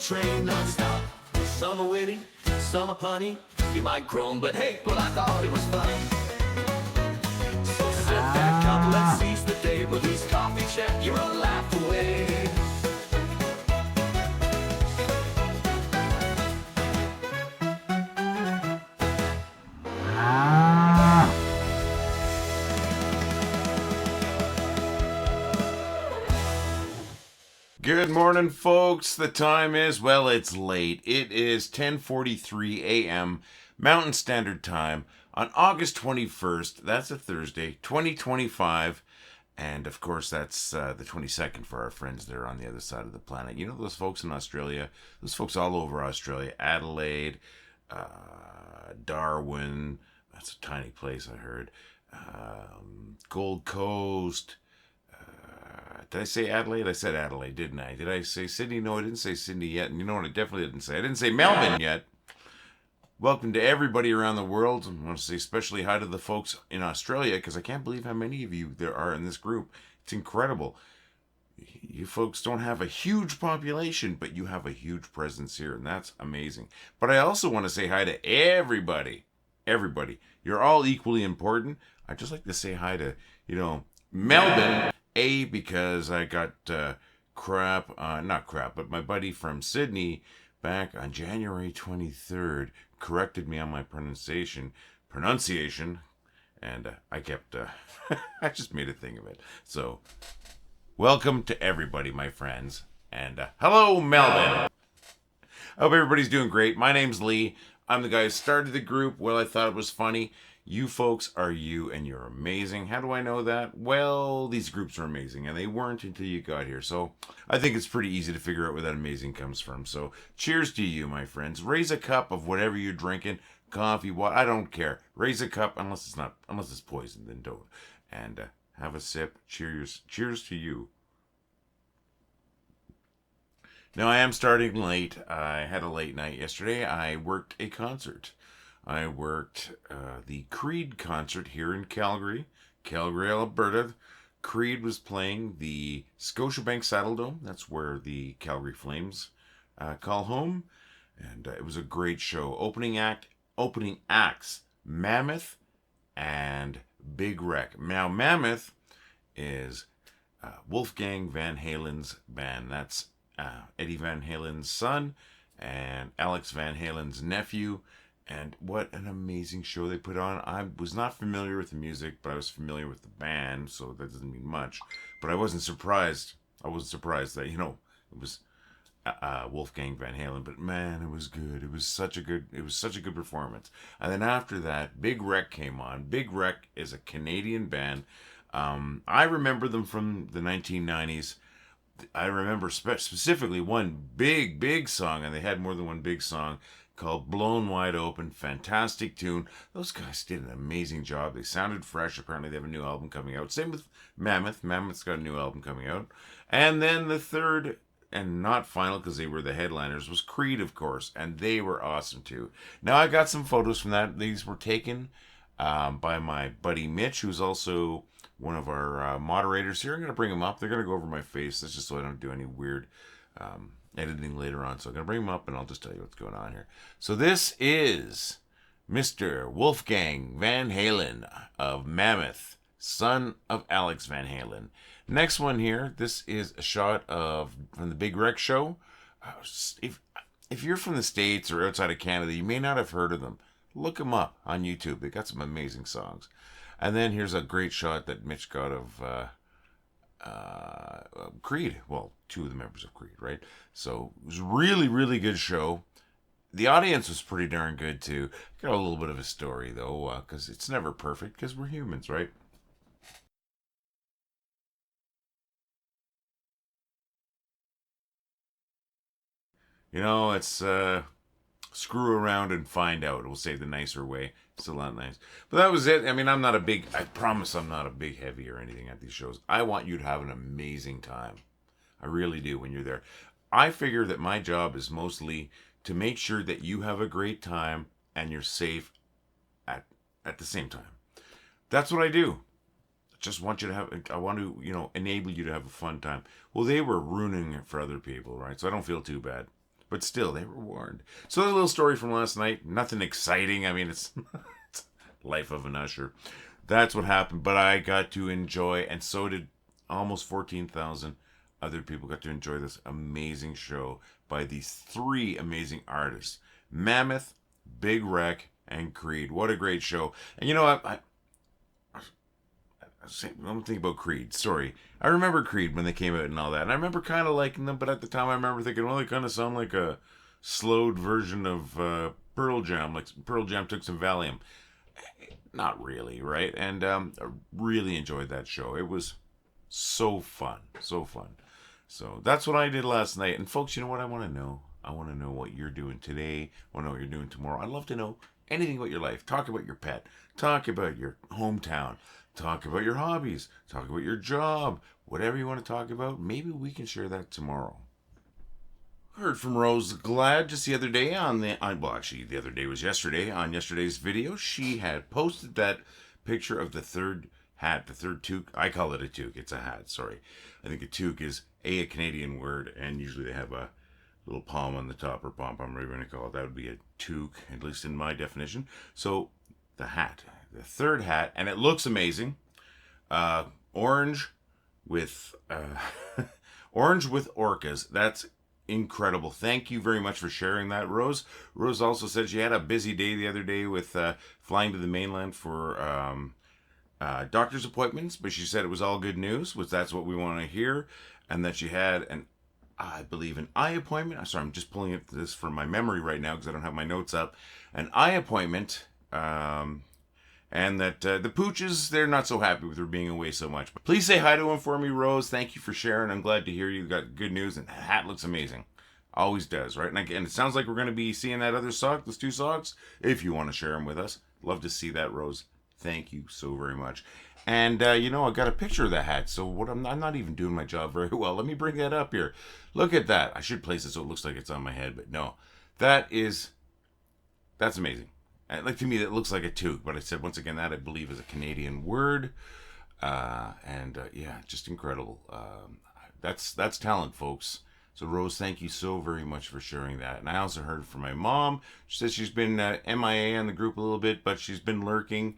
train non-stop. Some are witty, some are punny. You might groan, but hey, well I thought it was funny. So sit back, come, let's seize the day. Release coffee check, you're a laugh away. Good morning, folks. The time is, well, it's late. It is 10:43 a.m. Mountain Standard Time on August 21st. That's a Thursday, 2025. And, of course, that's the 22nd for our friends there on the other side of the planet. You know those folks in Australia? Those folks all over Australia. Adelaide, Darwin. That's a tiny place, I heard. Gold Coast. Did I say Adelaide? I said Adelaide, didn't I? Did I say Sydney? No, I didn't say Sydney yet. And you know what I definitely didn't say? I didn't say Melbourne yet. Welcome to everybody around the world. I want to say especially hi to the folks in Australia, because I can't believe how many of you there are in this group. It's incredible. You folks don't have a huge population, but you have a huge presence here, and that's amazing. But I also want to say hi to everybody. Everybody. You're all equally important. I'd just like to say hi to, Melbourne. Because I got not crap, but my buddy from Sydney back on January 23rd corrected me on my pronunciation, and I kept, I just made a thing of it. So, welcome to everybody, my friends, and hello, Melbourne. I hope everybody's doing great. My name's Lee. I'm the guy who started the group. Well, I thought it was funny. You folks are you, and you're amazing. How do I know that? Well, these groups are amazing, and they weren't until you got here. So I think it's pretty easy to figure out where that amazing comes from. So cheers to you, my friends. Raise a cup of whatever you're drinking, coffee, water. I don't care. Raise a cup, unless it's poison, then don't. And have a sip. Cheers to you. Now, I am starting late. I had a late night yesterday. I worked a concert. I worked the Creed concert here in Calgary, Alberta. Creed was playing the Scotiabank Saddledome. That's where the Calgary Flames call home. And it was a great show. Opening acts, Mammoth and Big Wreck. Now, Mammoth is Wolfgang Van Halen's band. That's Eddie Van Halen's son and Alex Van Halen's nephew. And what an amazing show they put on. I was not familiar with the music, but I was familiar with the band, so that doesn't mean much. But I wasn't surprised. I wasn't surprised that, it was Wolfgang Van Halen. But man, it was good. It was such a good performance. And then after that, Big Wreck came on. Big Wreck is a Canadian band. I remember them from the 1990s. I remember specifically one big song, and they had more than one big song, called Blown Wide Open. Fantastic tune. Those guys did an amazing job. They sounded fresh. Apparently they have a new album coming out. Same with Mammoth. Mammoth's got a new album coming out. And then the third, and not final because they were the headliners, was Creed, of course. And they were awesome too. Now I got some photos from that. These were taken by my buddy Mitch, who's also one of our moderators here. I'm going to bring him up. They're going to go over my face. That's just so I don't do any weird editing later on. So I'm going to bring him up and I'll just tell you what's going on here. So this is Mr. Wolfgang Van Halen of Mammoth, son of Alex Van Halen. Next one here, this is a shot from the Big Wreck show. If you're from the States or outside of Canada, you may not have heard of them. Look them up on YouTube. They got some amazing songs. And then here's a great shot that Mitch got of Creed. Well, two of the members of Creed, right? So it was a really good show. The audience was pretty darn good too. Got a little bit of a story though, because it's never perfect, because we're humans, right? It's screw around and find out. We'll say the nicer way. Still not nice. But that was it. I mean, I promise I'm not a big heavy or anything at these shows. I want you to have an amazing time. I really do when you're there. I figure that my job is mostly to make sure that you have a great time and you're safe at the same time. That's what I do. Just want you to I want to, enable you to have a fun time. Well, they were ruining it for other people, right? So I don't feel too bad. but still, they were warned. So a little story from last night. Nothing exciting. I mean, it's, it's life of an usher. That's what happened. But I got to enjoy, and so did almost 14,000 other people got to enjoy this amazing show by these three amazing artists. Mammoth, Big Wreck, and Creed. What a great show. And you know what? I'm thinking about Creed. Sorry. I remember Creed when they came out and all that. And I remember kind of liking them, but at the time I remember thinking, well, they kind of sound like a slowed version of Pearl Jam. Like Pearl Jam took some Valium. Not really, right? And I really enjoyed that show. It was so fun. So fun. So that's what I did last night. And folks, you know what I want to know? I want to know what you're doing today. I want to know what you're doing tomorrow. I'd love to know anything about your life. Talk about your pet. Talk about your hometown. Talk about your hobbies. Talk about your job. Whatever you want to talk about, maybe we can share that tomorrow. Heard from Rose Glad just the other day the other day was yesterday. On yesterday's video, she had posted that picture of the third hat, the third toque. I call it a toque. It's a hat, sorry. I think a toque is a Canadian word, and usually they have a little palm on the top, or pom-pom, whatever you want to call it. That would be a toque, at least in my definition. So the hat, the third hat, and it looks amazing. Orange with orange with orcas. That's incredible. Thank you very much for sharing that, Rose. Rose also said she had a busy day the other day with flying to the mainland for doctor's appointments, but she said it was all good news, which that's what we want to hear, and that she had I believe an eye appointment. I'm sorry, I'm just pulling this from my memory right now because I don't have my notes up. An eye appointment, and that the pooches, they're not so happy with her being away so much. But please say hi to him for me, Rose. Thank you for sharing. I'm glad to hear you got good news, and the hat looks amazing. Always does, right? And again, it sounds like we're going to be seeing that other sock, those two socks, if you want to share them with us. Love to see that, Rose. Thank you so very much. And, I got a picture of the hat, so I'm not even doing my job very well. Let me bring that up here. Look at that. I should place it so it looks like it's on my head, but no. That's amazing. Like, to me, that looks like a toque, but I said, once again, that I believe is a Canadian word. Yeah, just incredible. That's talent, folks. So, Rose, thank you so very much for sharing that. And I also heard from my mom. She says she's been MIA on the group a little bit, but she's been lurking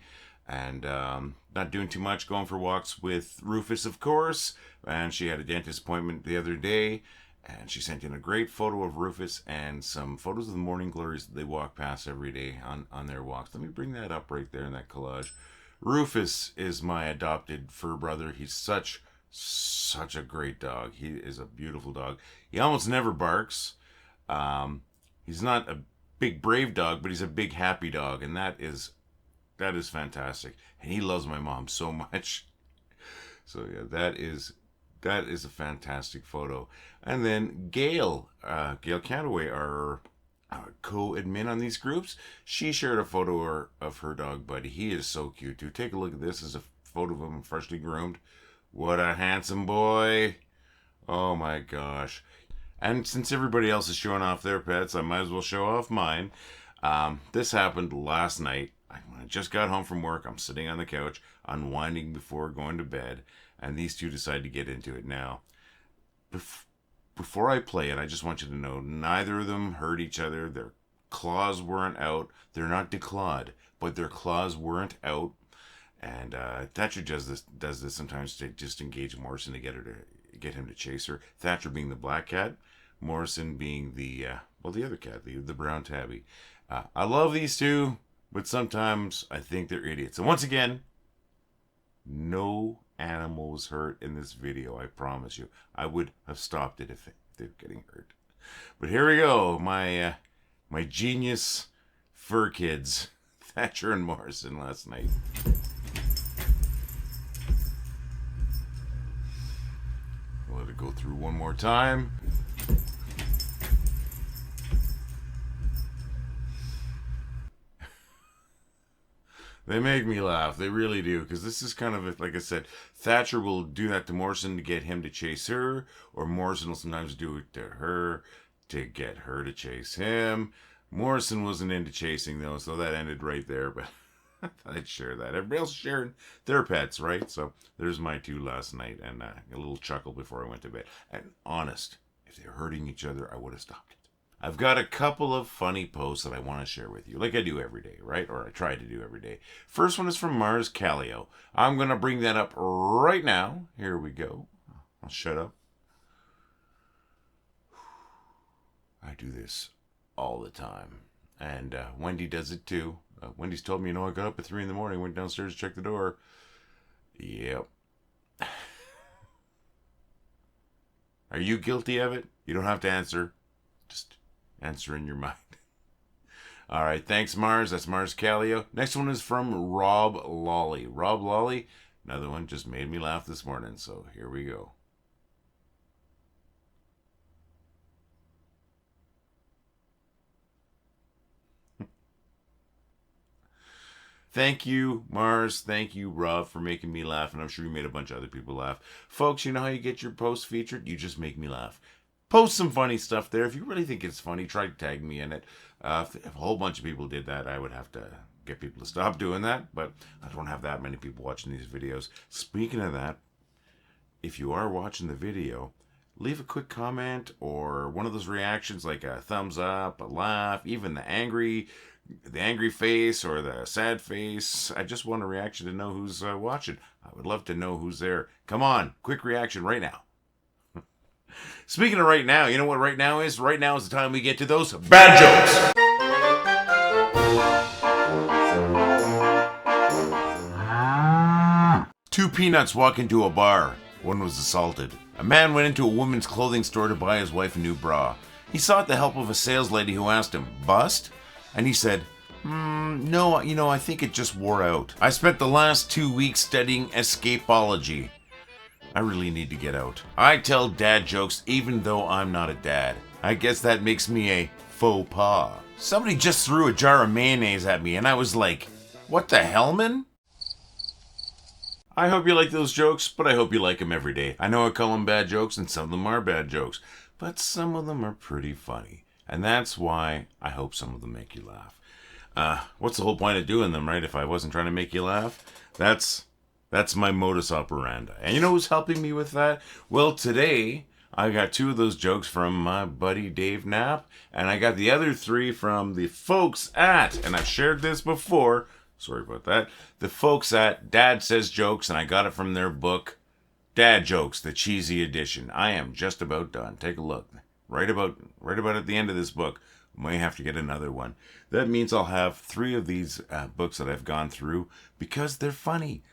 and not doing too much, going for walks with Rufus, of course. And she had a dentist appointment the other day. And she sent in a great photo of Rufus and some photos of the morning glories that they walk past every day on their walks. Let me bring that up right there in that collage. Rufus is my adopted fur brother. He's such a great dog. He is a beautiful dog. He almost never barks. He's not a big brave dog, but he's a big happy dog, and that is fantastic. And he loves my mom so much. So yeah, that is a fantastic photo. And then Gail Countaway, our co-admin on these groups, she shared a photo of her dog Buddy. He is so cute too. Take a look at this. This is a photo of him freshly groomed. What a handsome boy. Oh my gosh. And since everybody else is showing off their pets, I might as well show off mine. This happened last night. When I just got home from work, I'm sitting on the couch, unwinding before going to bed, and these two decide to get into it now. Before I play it, I just want you to know, neither of them hurt each other. Their claws weren't out. They're not declawed, but their claws weren't out. And Thatcher does this sometimes to just engage Morrison to get him to chase her. Thatcher being the black cat, Morrison being the other cat, the brown tabby. I love these two, but sometimes I think they're idiots. And once again, no animal was hurt in this video. I promise you. I would have stopped it if they're getting hurt. But here we go. My genius fur kids, Thatcher and Morrison, last night. Let it go through one more time. They make me laugh. They really do. Because this is kind of, like I said, Thatcher will do that to Morrison to get him to chase her. Or Morrison will sometimes do it to her to get her to chase him. Morrison wasn't into chasing, though, so that ended right there. But I'd share that. Everybody else sharing their pets, right? So there's my two last night. And a little chuckle before I went to bed. And honest, if they're hurting each other, I would have stopped it. I've got a couple of funny posts that I want to share with you, like I do every day, right? Or I try to do every day. First one is from Mars Kalio. I'm going to bring that up right now. Here we go. I'll shut up. I do this all the time. And Wendy does it too. Wendy's told me, I got up at 3 in the morning, went downstairs to check the door. Yep. Are you guilty of it? You don't have to answer. Just answer in your mind. All right, thanks, Mars. That's Mars Kalio. Next one is from Rob Lali. Rob Lali, another one just made me laugh this morning, so here we go. Thank you, Mars. Thank you, Rob, for making me laugh, and I'm sure you made a bunch of other people laugh. Folks, you know how you get your posts featured? You just make me laugh. Post some funny stuff there. If you really think it's funny, try to tag me in it. If a whole bunch of people did that, I would have to get people to stop doing that, but I don't have that many people watching these videos. Speaking of that, if you are watching the video, leave a quick comment or one of those reactions like a thumbs up, a laugh, even the angry face or the sad face. I just want a reaction to know who's watching. I would love to know who's there. Come on, quick reaction right now. Speaking of right now, you know what right now is? Right now is the time we get to those bad jokes. Two peanuts walk into a bar. One was assaulted. A man went into a woman's clothing store to buy his wife a new bra. He sought the help of a sales lady who asked him, "Bust?" And he said, "No, I think it just wore out. I spent the last 2 weeks studying escapology. I really need to get out. I tell dad jokes even though I'm not a dad. I guess that makes me a faux pas." Somebody just threw a jar of mayonnaise at me and I was like, what the hell, man? I hope you like those jokes, but I hope you like them every day. I know I call them bad jokes and some of them are bad jokes, but some of them are pretty funny. And that's why I hope some of them make you laugh. What's the whole point of doing them, right? If I wasn't trying to make you laugh, that's my modus operandi. And you know who's helping me with that? Well, today I got 2 of those jokes from my buddy Dave Knapp, and I got the other 3 from the folks at, and I've shared this before, sorry about that, the folks at Dad Says Jokes, and I got it from their book, Dad Jokes, the Cheesy Edition. I am just about done. Take a look. Right about at the end of this book. May have to get another one. That means I'll have 3 of these books that I've gone through because they're funny.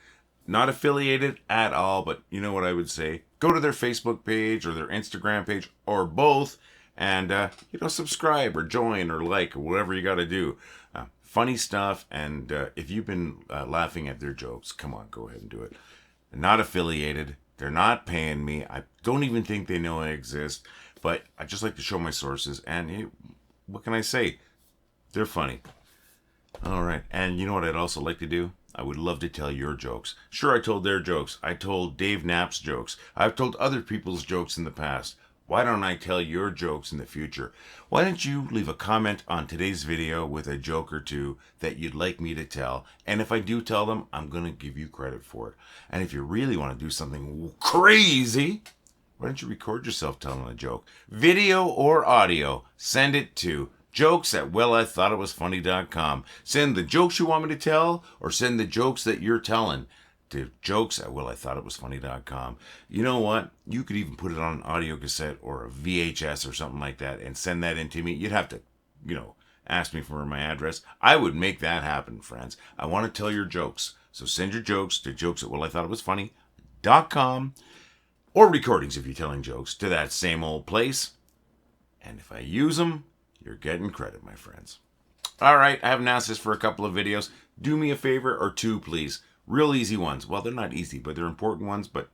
Not affiliated at all, but you know what I would say? Go to their Facebook page or their Instagram page or both and, subscribe or join or like or whatever you got to do. Funny stuff, and if you've been laughing at their jokes, come on, go ahead and do it. Not affiliated. They're not paying me. I don't even think they know I exist, but I just like to show my sources, and hey, what can I say? They're funny. All right, and you know what I'd also like to do? I would love to tell your jokes. Sure, I told their jokes. I told Dave Knapp's jokes. I've told other people's jokes in the past. Why don't I tell your jokes in the future? Why don't you leave a comment on today's video with a joke or 2 that you'd like me to tell? And if I do tell them, I'm going to give you credit for it. And if you really want to do something crazy, why don't you record yourself telling a joke? Video or audio. Send it to jokes@wellitheightitwasfunny.com. Send the jokes you want me to tell, or send the jokes that you're telling to jokes@wellitheightitwasfunny.com. You know what? You could even put it on an audio cassette or a VHS or something like that and send that in to me. You'd have to, ask me for my address. I would make that happen, friends. I want to tell your jokes. So send your jokes to jokes@wellitheightitwasfunny.com or recordings if you're telling jokes to that same old place. And if I use them, you're getting credit, my friends. All right, I haven't asked this for a couple of videos. Do me a favor or 2, please. Real easy ones. Well, they're not easy, but they're important ones, but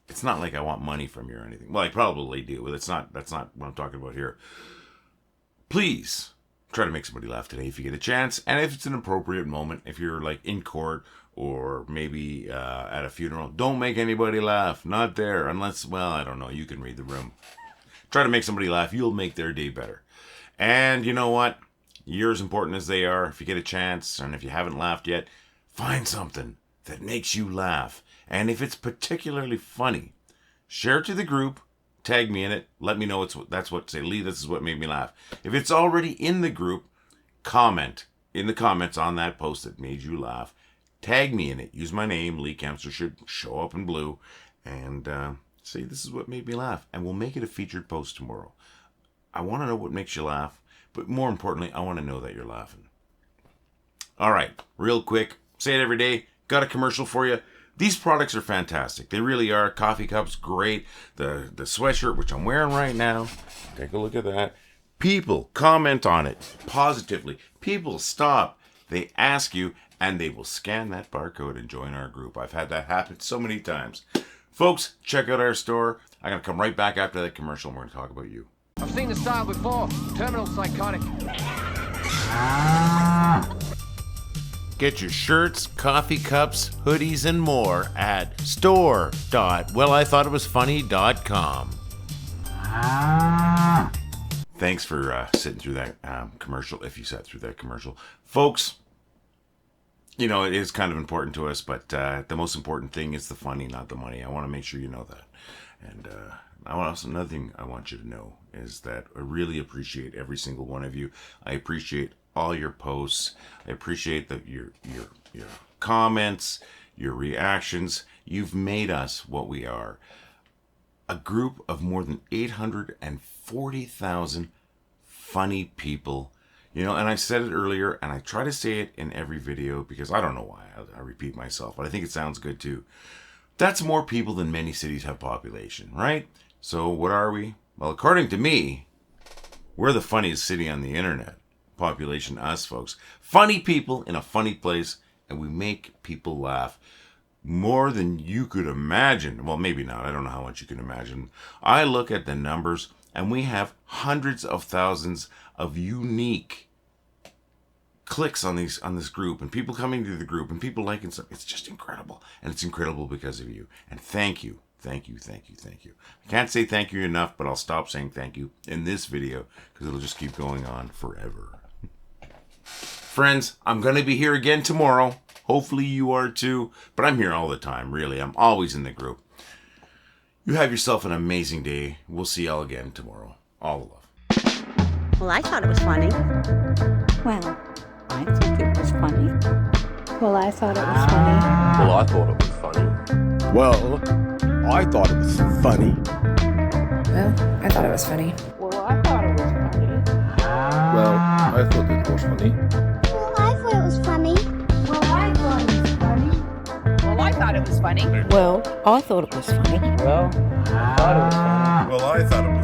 it's not like I want money from you or anything. Well, I probably do, but that's not what I'm talking about here. Please try to make somebody laugh today if you get a chance, and if it's an appropriate moment, if you're like in court or maybe at a funeral, don't make anybody laugh. Not there, unless, well, I don't know, you can read the room. Try to make somebody laugh. You'll make their day better. And you know what? You're as important as they are. If you get a chance, and if you haven't laughed yet, find something that makes you laugh. And if it's particularly funny, share it to the group, tag me in it. Let me know say, Lee, this is what made me laugh. If it's already in the group, comment in the comments on that post that made you laugh. Tag me in it. Use my name. Lee Kempster should show up in blue. And say, this is what made me laugh. And we'll make it a featured post tomorrow. I want to know what makes you laugh. But more importantly, I want to know that you're laughing. All right. Real quick. Say it every day. Got a commercial for you. These products are fantastic. They really are. Coffee cups, great. The sweatshirt, which I'm wearing right now. Take a look at that. People comment on it positively. People stop. They ask you, and they will scan that barcode and join our group. I've had that happen so many times. Folks, check out our store. I'm going to come right back after that commercial, and we're going to talk about you. I've seen the style before. Terminal psychotic. Get your shirts, coffee cups, hoodies, and more at store.wellithoughtitwasfunny.com. Thanks for sitting through that commercial, if you sat through that commercial. Folks, you know, it is kind of important to us, but the most important thing is the funny, not the money. I want to make sure you know that. And another thing I want you to know is that I really appreciate every single one of you. I appreciate all your posts. I appreciate your comments, your reactions. You've made us what we are. A group of more than 840,000 funny people. You know, and I said it earlier, and I try to say it in every video because I don't know why I repeat myself, but I think it sounds good too. That's more people than many cities have population, right? So what are we? Well, according to me, we're the funniest city on the internet. Population, us folks. Funny people in a funny place, and we make people laugh more than you could imagine. Well, maybe not. I don't know how much you can imagine. I look at the numbers, and we have hundreds of thousands of unique clicks on this group, and people coming to the group, and people liking stuff. It's just incredible, and it's incredible because of you. And thank you. Thank you, thank you, thank you. I can't say thank you enough, but I'll stop saying thank you in this video because it'll just keep going on forever. Friends, I'm going to be here again tomorrow. Hopefully you are too, but I'm here all the time, really. I'm always in the group. You have yourself an amazing day. We'll see y'all again tomorrow. All the love. Well, I thought it was funny. Well, I think it was funny. Well, I thought it was funny. Well, I thought it was funny. Well, I thought it was funny. Well, I thought it was funny. Well, I thought it was funny. Well, I thought it was funny. Well, I thought it was funny. Well, I thought it was funny. Well, I thought it was funny. Well, I thought it was funny. Well, I thought it was funny. Well, I thought it was